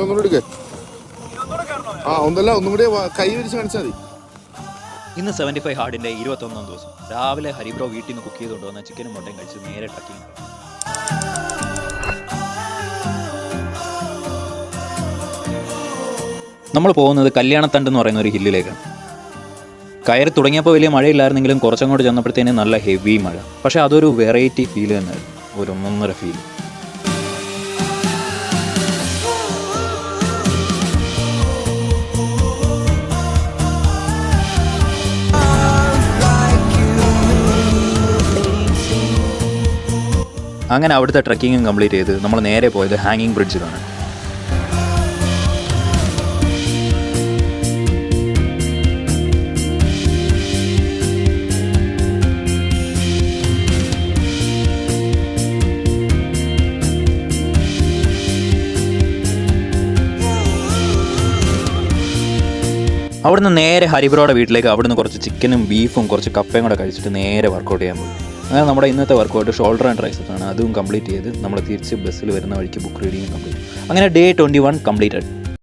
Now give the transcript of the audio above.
ഒന്നും കൂടി കൈ വിരിച്ച് കാണിച്ചാൽ മതി. ഇന്ന് 75 ഹാർഡിൻ്റെ 21-ാം ദിവസം രാവിലെ ഹരിബ്രോ വീട്ടിൽ നിന്ന് കുക്ക് ചെയ്തുകൊണ്ട് വന്ന ചിക്കനും മുട്ടയും കഴിച്ച് നേരെ ട്രക്കിങ്. നമ്മൾ പോകുന്നത് കല്യാണത്തണ്ട് എന്ന് പറയുന്ന ഒരു ഹില്ലിലേക്കാണ്. കയറി തുടങ്ങിയപ്പോൾ വലിയ മഴയില്ലായിരുന്നെങ്കിലും കുറച്ചങ്ങോട്ട് ചെന്നപ്പോഴത്തേന് നല്ല ഹെവി മഴ. പക്ഷേ അതൊരു വെറൈറ്റി ഫീൽ തന്നെയായിരുന്നു, ഒരു ഒന്നൊന്നര ഫീൽ. അങ്ങനെ അവിടുത്തെ ട്രക്കിങ്ങും കംപ്ലീറ്റ് ചെയ്ത് നമ്മൾ നേരെ പോയത് ഹാങ്ങിങ് ബ്രിഡ്ജ് കാണാൻ. അവിടുന്ന് നേരെ ഹരിബ്രോയുടെ വീട്ടിലേക്ക് അവിടുന്ന് കുറച്ച് ചിക്കനും ബീഫും കുറച്ച് കപ്പയും കൂടെ കഴിച്ചിട്ട് നേരെ വർക്കൗട്ട് ചെയ്യാൻ പോകും. അങ്ങനെ നമ്മുടെ ഇന്നത്തെ വർക്കൗട്ട് ഷോൾഡർ ആൻഡ് ട്രൈസെപ്സ് ആണ്. അതും കംപ്ലീറ്റ് ചെയ്ത് നമ്മൾ തിരിച്ച് ബസ്സിൽ വരുന്ന വഴിക്ക് ബുക്ക് റീഡിങ് കംപ്ലീറ്റ്. അങ്ങനെ ഡേ 21 കംപ്ലീറ്റഡ്.